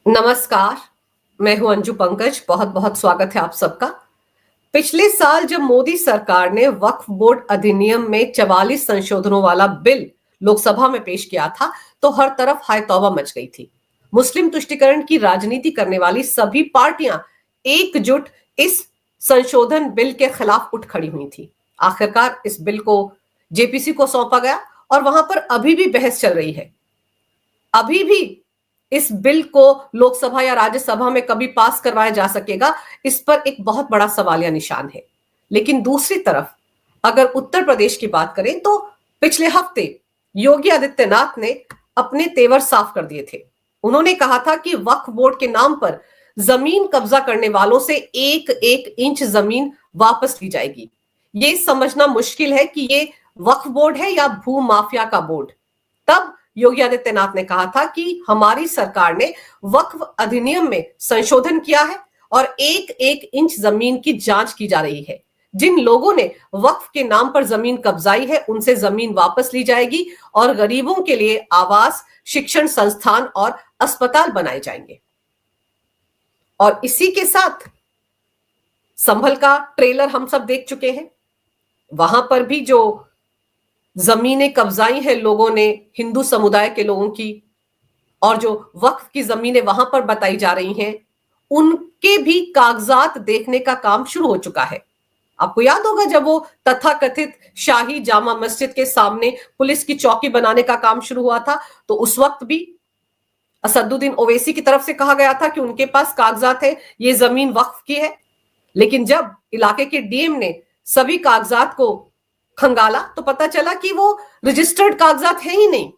नमस्कार, मैं हूं अंजू पंकज। बहुत बहुत स्वागत है आप सबका। पिछले साल जब मोदी सरकार ने वक्फ बोर्ड अधिनियम में 44 संशोधनों वाला बिल लोकसभा में पेश किया था, तो हर तरफ हाय तौबा मच गई थी। मुस्लिम तुष्टिकरण की राजनीति करने वाली सभी पार्टियां एकजुट इस संशोधन बिल के खिलाफ उठ खड़ी हुई थी। आखिरकार इस बिल को जेपीसी को सौंपा गया और वहां पर अभी भी बहस चल रही है। अभी भी इस बिल को लोकसभा या राज्यसभा में कभी पास करवाया जा सकेगा, इस पर एक बहुत बड़ा सवालिया निशान है। लेकिन दूसरी तरफ अगर उत्तर प्रदेश की बात करें तो पिछले हफ्ते योगी आदित्यनाथ ने अपने तेवर साफ कर दिए थे। उन्होंने कहा था कि वक्फ बोर्ड के नाम पर जमीन कब्जा करने वालों से एक एक इंच जमीन वापस ली जाएगी। ये समझना मुश्किल है कि ये वक्फ बोर्ड है या भू माफिया का बोर्ड। तब योगी आदित्यनाथ ने कहा था कि हमारी सरकार ने वक्फ अधिनियम में संशोधन किया है और एक एक इंच जमीन की जांच की जा रही है। जिन लोगों ने वक्फ के नाम पर जमीन कब्जाई है उनसे जमीन वापस ली जाएगी और गरीबों के लिए आवास, शिक्षण संस्थान और अस्पताल बनाए जाएंगे। और इसी के साथ संभल का ट्रेलर हम सब देख चुके हैं। वहां पर भी जो जमीनें कब्जाई हैं लोगों ने, हिंदू समुदाय के लोगों की, और जो वक्फ की जमीनें वहां पर बताई जा रही हैं, उनके भी कागजात देखने का काम शुरू हो चुका है। आपको याद होगा जब वो तथाकथित शाही जामा मस्जिद के सामने पुलिस की चौकी बनाने का काम शुरू हुआ था, तो उस वक्त भी असदुद्दीन ओवैसी की तरफ से कहा गया था कि उनके पास कागजात है, ये जमीन वक्फ की है। लेकिन जब इलाके के डीएम ने सभी कागजात को खंगाला तो पता चला कि वो रजिस्टर्ड कागजात है ही नहीं।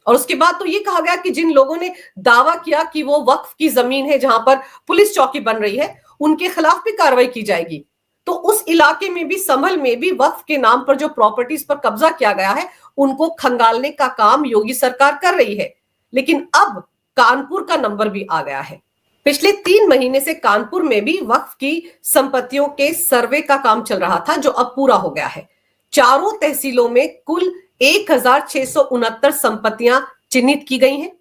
और उसके बाद तो ये कहा गया कि जिन लोगों ने दावा किया कि वो वक्फ की जमीन है जहां पर पुलिस चौकी बन रही है, उनके खिलाफ भी कार्रवाई की जाएगी। तो उस इलाके में भी, संभल में भी वक्फ के नाम पर जो प्रॉपर्टीज पर कब्जा किया गया है उनको खंगालने का काम योगी सरकार कर रही है। लेकिन अब कानपुर का नंबर भी आ गया है। पिछले 3 महीने से कानपुर में भी वक्फ की संपत्तियों के सर्वे का काम चल रहा था, जो अब पूरा हो गया है। चारों तहसीलों में कुल 1669 संपत्तियां चिन्हित की गई हैं।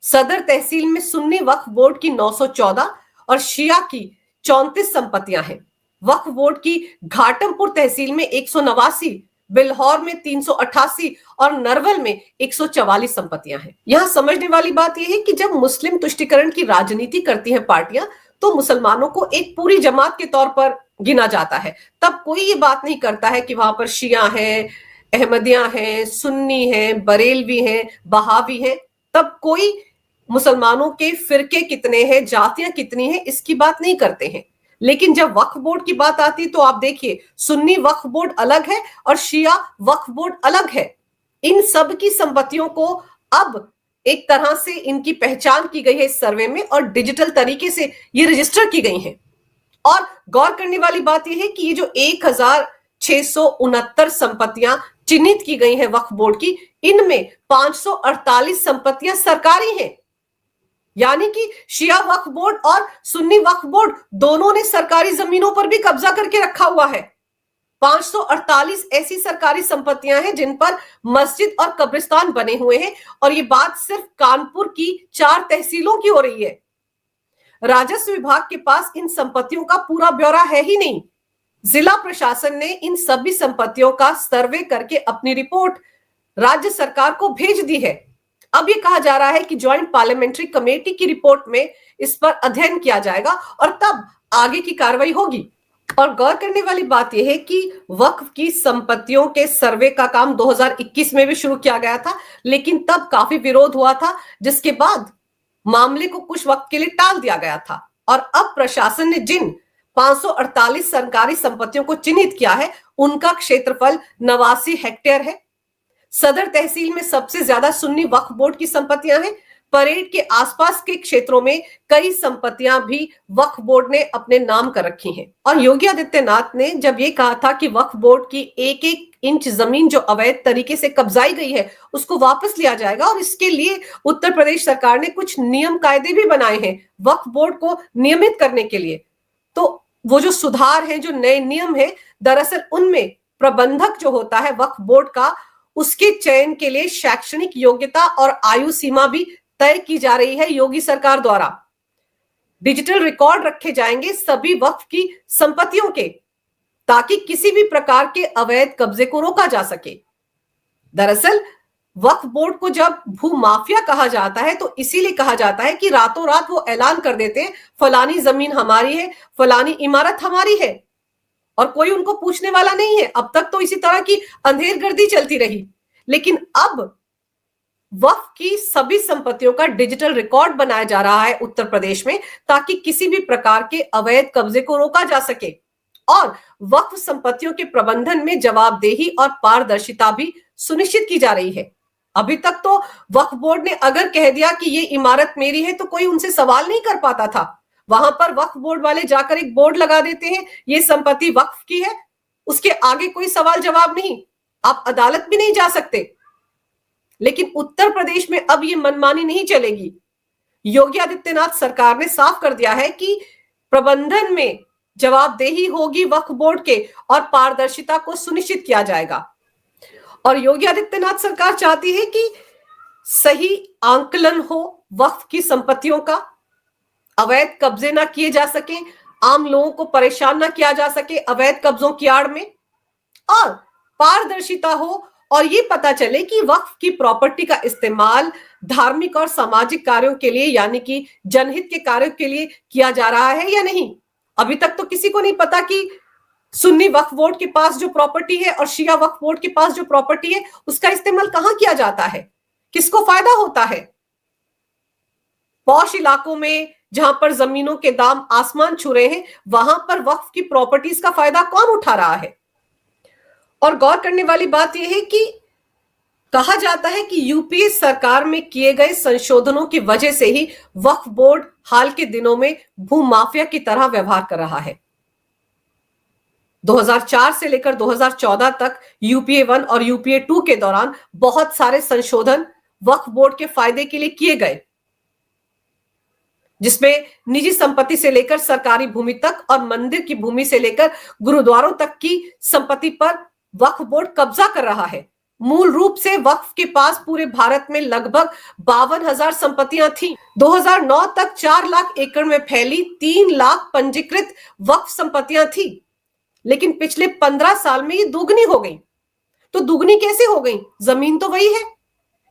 सदर तहसील में सुन्नी वक्फ बोर्ड की 914 और शिया की 34 संपत्तियां हैं। वक्फ बोर्ड की घाटमपुर तहसील में 189, बिल्हौर में 388 और नरवल में 144 संपत्तियां हैं। यहां समझने वाली बात यह है कि जब मुस्लिम तुष्टिकरण की राजनीति करती हैं पार्टियां, तो मुसलमानों को एक पूरी जमात के तौर पर गिना जाता है। तब कोई ये बात नहीं करता है कि वहां पर शिया हैं, अहमदिया हैं, सुन्नी हैं, बरेलवी हैं, बहावी हैं। तब कोई मुसलमानों के फिरके कितने हैं, जातियां कितनी हैं, इसकी बात नहीं करते हैं। लेकिन जब वक्फ बोर्ड की बात आती है तो आप देखिए, सुन्नी वक्फ बोर्ड अलग है और शिया वक्फ बोर्ड अलग है। इन सब की संपत्तियों को अब एक तरह से इनकी पहचान की गई है इस सर्वे में और डिजिटल तरीके से ये रजिस्टर की गई हैं। और गौर करने वाली बात यह है कि ये जो 1669 संपत्तियां चिन्हित की गई हैं वक्फ बोर्ड की, इनमें 548 संपत्तियां सरकारी हैं। यानी कि शिया वक्फ बोर्ड और सुन्नी वक्फ बोर्ड दोनों ने सरकारी जमीनों पर भी कब्जा करके रखा हुआ है। 548 ऐसी सरकारी संपत्तियां हैं जिन पर मस्जिद और कब्रिस्तान बने हुए हैं। और ये बात सिर्फ कानपुर की 4 तहसीलों की हो रही है। राजस्व विभाग के पास इन संपत्तियों का पूरा ब्यौरा है ही नहीं। जिला प्रशासन ने इन सभी संपत्तियों का सर्वे करके अपनी रिपोर्ट राज्य सरकार को भेज दी है। अब ये कहा जा रहा है कि ज्वाइंट पार्लियामेंट्री कमेटी की रिपोर्ट में इस पर अध्ययन किया जाएगा और तब आगे की कार्रवाई होगी। और गौर करने वाली बात यह है कि वक्फ की संपत्तियों के सर्वे का काम 2021 में भी शुरू किया गया था, लेकिन तब काफी विरोध हुआ था, जिसके बाद मामले को कुछ वक्त के लिए टाल दिया गया था। और अब प्रशासन ने जिन 548 सरकारी संपत्तियों को चिन्हित किया है उनका क्षेत्रफल 89 हेक्टेयर है। सदर तहसील में सबसे ज्यादा सुन्नी वक्फ बोर्ड की संपत्तियां हैं। परेड के आसपास के क्षेत्रों में कई संपत्तियां भी वक्फ बोर्ड ने अपने नाम कर रखी हैं। और योगी आदित्यनाथ ने जब ये कहा था कि वक्फ बोर्ड की एक एक इंच जमीन जो अवैध तरीके से कब्जाई गई है उसको वापस लिया जाएगा, और इसके लिए उत्तर प्रदेश सरकार ने कुछ नियम कायदे भी बनाए हैं वक्फ बोर्ड को नियमित करने के लिए। तो वो जो सुधार है, जो नए नियम है, दरअसल उनमें प्रबंधक जो होता है वक्फ बोर्ड का, उसके चयन के लिए शैक्षणिक योग्यता और आयु सीमा भी तय की जा रही है योगी सरकार द्वारा। डिजिटल रिकॉर्ड रखे जाएंगे सभी वक्फ की संपत्तियों के, ताकि किसी भी प्रकार के अवैध कब्जे को रोका जा सके। दरअसल वक्फ बोर्ड को जब भू माफिया कहा जाता है तो इसीलिए कहा जाता है कि रातों रात वो ऐलान कर देते हैं फलानी जमीन हमारी है, फलानी इमारत हमारी है, और कोई उनको पूछने वाला नहीं है। अब तक तो इसी तरह की अंधेरगर्दी चलती रही, लेकिन अब वक्फ की सभी संपत्तियों का डिजिटल रिकॉर्ड बनाया जा रहा है उत्तर प्रदेश में, ताकि किसी भी प्रकार के अवैध कब्जे को रोका जा सके और वक्फ संपत्तियों के प्रबंधन में जवाबदेही और पारदर्शिता भी सुनिश्चित की जा रही है। अभी तक तो वक्फ बोर्ड ने अगर कह दिया कि ये इमारत मेरी है तो कोई उनसे सवाल नहीं कर पाता था। वहां पर वक्फ बोर्ड वाले जाकर एक बोर्ड लगा देते हैं, ये संपत्ति वक्फ की है, उसके आगे कोई सवाल जवाब नहीं, आप अदालत भी नहीं जा सकते। लेकिन उत्तर प्रदेश में अब ये मनमानी नहीं चलेगी। योगी आदित्यनाथ सरकार ने साफ कर दिया है कि प्रबंधन में जवाबदेही होगी वक्फ बोर्ड के और पारदर्शिता को सुनिश्चित किया जाएगा। और योगी आदित्यनाथ सरकार चाहती है कि सही आंकलन हो वक्फ की संपत्तियों का, अवैध कब्जे ना किए जा सके, आम लोगों को परेशान ना किया जा सके अवैध कब्जों की आड़ में, और पारदर्शिता हो और ये पता चले कि वक्फ की प्रॉपर्टी का इस्तेमाल धार्मिक और सामाजिक कार्यों के लिए यानी कि जनहित के कार्यों के लिए किया जा रहा है या नहीं। अभी तक तो किसी को नहीं पता कि सुन्नी वक्फ बोर्ड के पास जो प्रॉपर्टी है और शिया वक्फ बोर्ड के पास जो प्रॉपर्टी है उसका इस्तेमाल कहां किया जाता है, किसको फायदा होता है। पॉश इलाकों में जहां पर जमीनों के दाम आसमान छू रहे हैं, वहां पर वक्फ की प्रॉपर्टीज का फायदा कौन उठा रहा है। और गौर करने वाली बात यह है कि कहा जाता है कि यूपीए सरकार में किए गए संशोधनों की वजह से ही वक्फ बोर्ड हाल के दिनों में भू माफिया की तरह व्यवहार कर रहा है। 2004 से लेकर 2014 तक यूपीए 1 और यूपीए 2 के दौरान बहुत सारे संशोधन वक्फ बोर्ड के फायदे के लिए किए गए, जिसमें निजी संपत्ति से लेकर सरकारी भूमि तक और मंदिर की भूमि से लेकर गुरुद्वारों तक की संपत्ति पर वक्फ बोर्ड कब्जा कर रहा है। मूल रूप से वक्फ के पास पूरे भारत में लगभग 52,000 संपत्तियां थीं। 2009 तक 4 लाख एकड़ में फैली 3 लाख पंजीकृत वक्फ संपत्तियां थी, लेकिन पिछले 15 साल में ये दुगनी हो गई। तो दुगनी कैसे हो गई? जमीन तो वही है,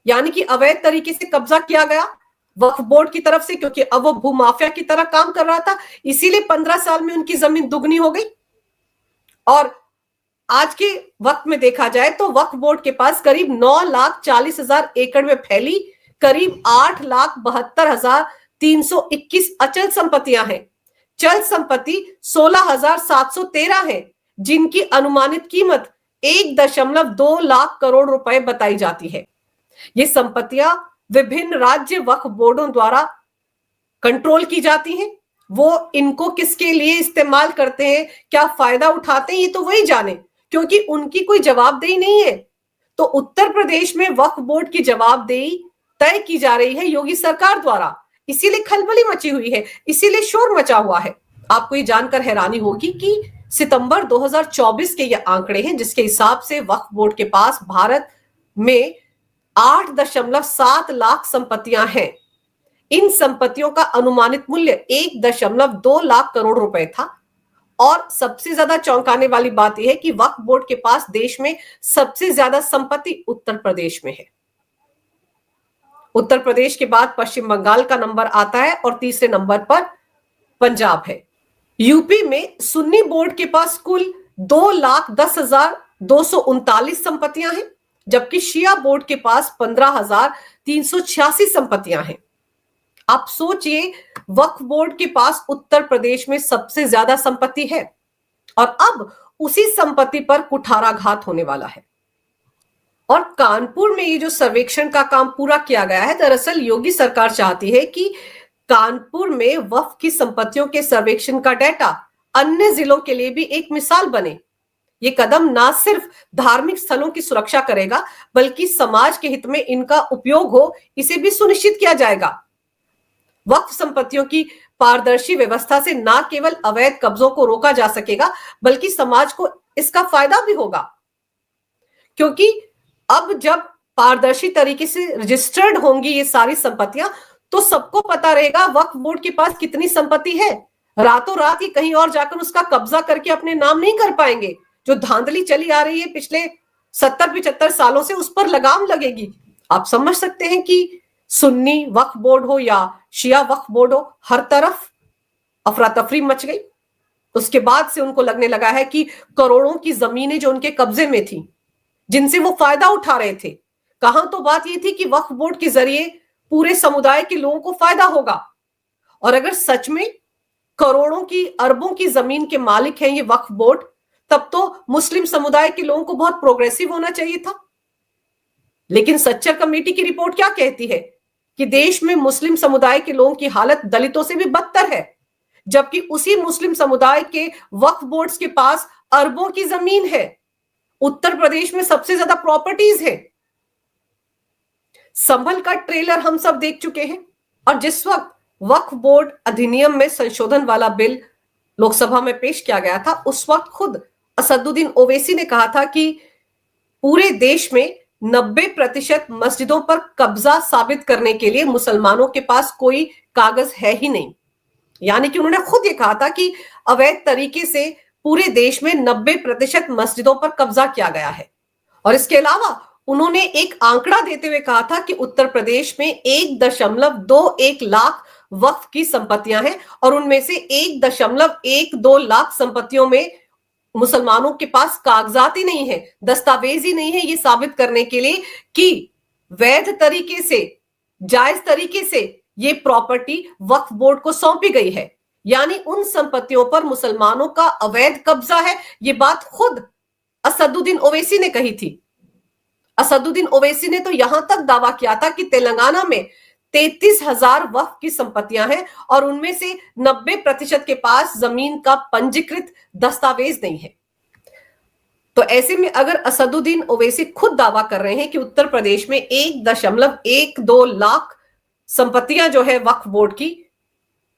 यानी कि अवैध तरीके से कब्जा किया गया वक्फ बोर्ड की तरफ से, क्योंकि अब वो भू माफिया की तरह काम कर रहा था, इसीलिए 15 साल में उनकी जमीन दुगनी हो गई। और आज के वक्त में देखा जाए तो वक्फ बोर्ड के पास करीब 9,40,000 एकड़ में फैली करीब 8,72,321 अचल संपत्तियां हैं। चल संपत्ति 16,713 है, जिनकी अनुमानित कीमत 1.2 लाख करोड़ रुपए बताई जाती है। ये संपत्तियां विभिन्न राज्य वक्फ बोर्डों द्वारा कंट्रोल की जाती हैं। वो इनको किसके लिए इस्तेमाल करते हैं, क्या फायदा उठाते हैं, ये तो वही जाने, क्योंकि उनकी कोई जवाबदेही नहीं है। तो उत्तर प्रदेश में वक्फ बोर्ड की जवाबदेही तय की जा रही है योगी सरकार द्वारा, इसीलिए खलबली मची हुई है, इसीलिए शोर मचा हुआ है। आपको ये जानकर हैरानी होगी कि सितंबर 2024 के ये आंकड़े हैं, जिसके हिसाब से वक्फ बोर्ड के पास भारत में 8.7 लाख संपत्तियां हैं। इन संपत्तियों का अनुमानित मूल्य 1.2 लाख करोड़ रुपए था। और सबसे ज्यादा चौंकाने वाली बात यह है कि वक्फ बोर्ड के पास देश में सबसे ज्यादा संपत्ति उत्तर प्रदेश में है। उत्तर प्रदेश के बाद पश्चिम बंगाल का नंबर आता है और तीसरे नंबर पर पंजाब है। यूपी में सुन्नी बोर्ड के पास कुल 2,10,239 संपत्तियां हैं, जबकि शिया बोर्ड के पास 15,386 संपत्तियां हैं। आप सोचिए, वक्फ बोर्ड के पास उत्तर प्रदेश में सबसे ज्यादा संपत्ति है और अब उसी संपत्ति पर कुठाराघात होने वाला है। और कानपुर में ये जो सर्वेक्षण का काम पूरा किया गया है, दरअसल योगी सरकार चाहती है कि कानपुर में वक्फ की संपत्तियों के सर्वेक्षण का डेटा अन्य जिलों के लिए भी एक मिसाल बने। ये कदम ना सिर्फ धार्मिक स्थलों की सुरक्षा करेगा, बल्कि समाज के हित में इनका उपयोग हो, इसे भी सुनिश्चित किया जाएगा। वक्फ संपत्तियों की पारदर्शी व्यवस्था से न केवल अवैध कब्जों को रोका जा सकेगा, बल्कि समाज को इसका फायदा भी होगा। क्योंकि अब जब पारदर्शी तरीके से रजिस्टर्ड होंगी ये सारी संपत्तियां, तो सबको पता रहेगा वक्फ बोर्ड के पास कितनी संपत्ति है। रातों रात ही कहीं और जाकर उसका कब्जा करके अपने नाम नहीं कर पाएंगे। जो धांधली चली आ रही है पिछले 70-75 सालों से, उस पर लगाम लगेगी। आप समझ सकते हैं कि सुन्नी वक्फ बोर्ड हो या शिया वक्फ बोर्ड हो, हर तरफ अफरा तफरी मच गई। उसके बाद से उनको लगने लगा है कि करोड़ों की जमीनें जो उनके कब्जे में थी, जिनसे वो फायदा उठा रहे थे, कहां तो बात ये थी कि वक्फ बोर्ड के जरिए पूरे समुदाय के लोगों को फायदा होगा। और अगर सच में करोड़ों की अरबों की जमीन के मालिक हैं ये वक्फ बोर्ड, तब तो मुस्लिम समुदाय के लोगों को बहुत प्रोग्रेसिव होना चाहिए था। लेकिन सच्चर कमेटी की रिपोर्ट क्या कहती है कि देश में मुस्लिम समुदाय के लोगों की हालत दलितों से भी बदतर है, जबकि उसी मुस्लिम समुदाय के वक्फ बोर्ड्स के पास अरबों की जमीन है। उत्तर प्रदेश में सबसे ज्यादा प्रॉपर्टीज है। संभल का ट्रेलर हम सब देख चुके हैं। और जिस वक्त वक्फ बोर्ड अधिनियम में संशोधन वाला बिल लोकसभा में पेश किया गया था, उस वक्त खुद असदुद्दीन ओवैसी ने कहा था कि पूरे देश में 90% मस्जिदों पर कब्जा साबित करने के लिए मुसलमानों के पास कोई कागज है ही नहीं। यानी कि उन्होंने खुद ये कहा था कि अवैध तरीके से पूरे देश में 90% मस्जिदों पर कब्जा किया गया है। और इसके अलावा उन्होंने एक आंकड़ा देते हुए कहा था कि उत्तर प्रदेश में 1.21 लाख वक्फ की संपत्तियां हैं और उनमें से 1.12 लाख संपत्तियों में मुसलमानों के पास कागजात ही नहीं है, दस्तावेज ही नहीं है ये साबित करने के लिए कि वैध तरीके से, जायज तरीके से ये प्रॉपर्टी वक्फ बोर्ड को सौंपी गई है। यानी उन संपत्तियों पर मुसलमानों का अवैध कब्जा है। ये बात खुद असदुद्दीन ओवैसी ने कही थी। असदुद्दीन ओवैसी ने तो यहां तक दावा किया था कि तेलंगाना में 33,000 वक्फ की संपत्तियां हैं और उनमें से 90% के पास जमीन का पंजीकृत दस्तावेज नहीं है। तो ऐसे में अगर असदुद्दीन ओवैसी खुद दावा कर रहे हैं कि उत्तर प्रदेश में 1.12 लाख संपत्तियां जो है वक्फ बोर्ड की,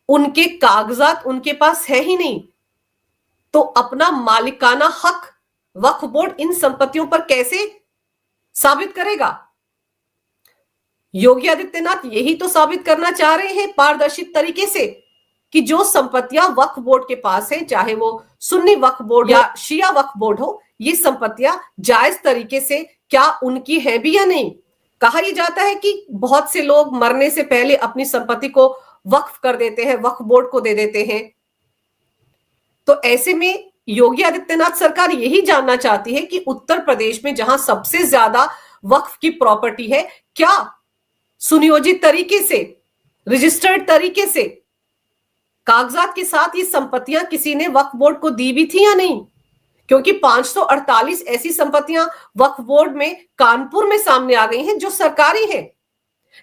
उनके कागजात उनके पास है ही नहीं, तो अपना मालिकाना हक वक्फ बोर्ड इन संपत्तियों पर कैसे साबित करेगा? योगी आदित्यनाथ यही तो साबित करना चाह रहे हैं पारदर्शी तरीके से कि जो संपत्तियां वक्फ बोर्ड के पास हैं, चाहे वो सुन्नी वक्फ बोर्ड या शिया वक्फ बोर्ड हो, ये संपत्तियां जायज तरीके से क्या उनकी है भी या नहीं। कहा यह जाता है कि बहुत से लोग मरने से पहले अपनी संपत्ति को वक्फ कर देते हैं, वक्फ बोर्ड को दे देते हैं। तो ऐसे में योगी आदित्यनाथ सरकार यही जानना चाहती है कि उत्तर प्रदेश में जहां सबसे ज्यादा वक्फ की प्रॉपर्टी है, क्या सुनियोजित तरीके से, रजिस्टर्ड तरीके से, कागजात के साथ ये संपत्तियां किसी ने वक्फ बोर्ड को दी भी थी या नहीं? क्योंकि 548 ऐसी संपत्तियां वक्फ बोर्ड में कानपुर में सामने आ गई हैं जो सरकारी हैं,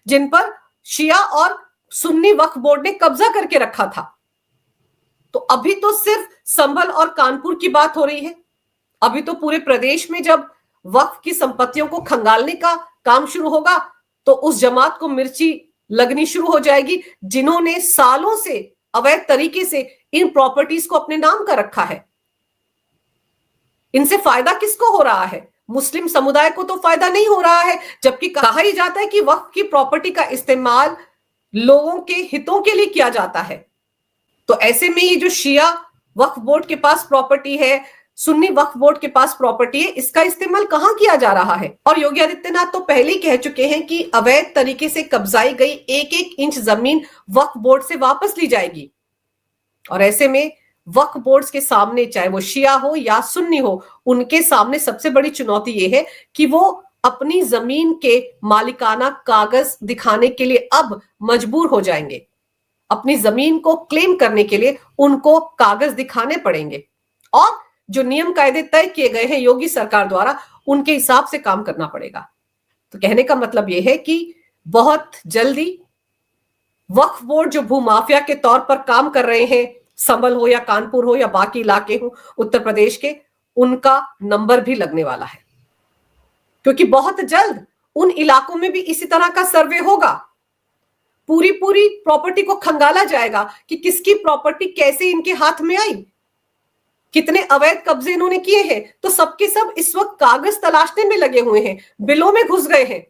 जिन पर शिया और सुन्नी वक्फ बोर्ड ने कब्जा करके रखा था। तो अभी तो सिर्फ संभल और कानपुर की बात हो रही है। अभी तो पूरे प्रदेश में जब वक्फ की संपत्तियों को खंगालने का काम शुरू होगा तो उस जमात को मिर्ची लगनी शुरू हो जाएगी जिन्होंने सालों से अवैध तरीके से इन प्रॉपर्टीज को अपने नाम कर रखा है। इनसे फायदा किसको हो रहा है? मुस्लिम समुदाय को तो फायदा नहीं हो रहा है, जबकि कहा ही जाता है कि वक्फ की प्रॉपर्टी का इस्तेमाल लोगों के हितों के लिए किया जाता है। तो ऐसे में ये जो शिया वक्फ बोर्ड के पास प्रॉपर्टी है, सुन्नी वक्फ बोर्ड के पास प्रॉपर्टी है, इसका इस्तेमाल कहां किया जा रहा है? और योगी आदित्यनाथ तो पहले ही कह चुके हैं कि अवैध तरीके से कब्जाई गई एक एक इंच जमीन वक्फ बोर्ड से वापस ली जाएगी। और ऐसे में वक्फ बोर्ड्स के सामने, चाहे वो शिया हो या सुन्नी हो, उनके सामने सबसे बड़ी चुनौती ये है कि वो अपनी जमीन के मालिकाना कागज दिखाने के लिए अब मजबूर हो जाएंगे। अपनी जमीन को क्लेम करने के लिए उनको कागज दिखाने पड़ेंगे और जो नियम कायदे तय किए गए हैं योगी सरकार द्वारा, उनके हिसाब से काम करना पड़ेगा। तो कहने का मतलब यह है कि बहुत जल्दी वक्फ बोर्ड जो भूमाफिया के तौर पर काम कर रहे हैं, संभल हो या कानपुर हो या बाकी इलाके हो उत्तर प्रदेश के, उनका नंबर भी लगने वाला है। क्योंकि बहुत जल्द उन इलाकों में भी इसी तरह का सर्वे होगा। पूरी प्रॉपर्टी को खंगाला जाएगा कि किसकी प्रॉपर्टी कैसे इनके हाथ में आई, कितने अवैध कब्जे इन्होंने किए हैं, तो सबके सब इस वक्त कागज तलाशने में लगे हुए हैं, बिलों में घुस गए हैं,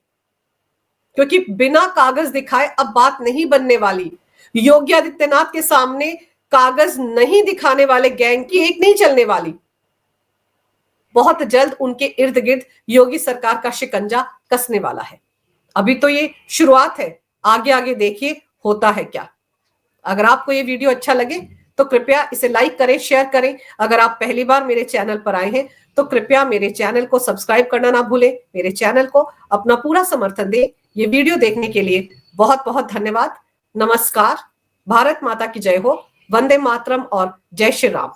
क्योंकि बिना कागज दिखाए अब बात नहीं बनने वाली। योगी आदित्यनाथ के सामने कागज नहीं दिखाने वाले गैंग की एक नहीं चलने वाली। बहुत जल्द उनके इर्द गिर्द योगी सरकार का शिकंजा कसने वाला है। अभी तो ये शुरुआत है, आगे आगे देखिए होता है क्या। अगर आपको ये वीडियो अच्छा लगे तो कृपया इसे लाइक करें, शेयर करें। अगर आप पहली बार मेरे चैनल पर आए हैं तो कृपया मेरे चैनल को सब्सक्राइब करना ना भूलें। मेरे चैनल को अपना पूरा समर्थन दें। ये वीडियो देखने के लिए बहुत बहुत धन्यवाद। नमस्कार। भारत माता की जय हो। वंदे मातरम और जय श्री राम।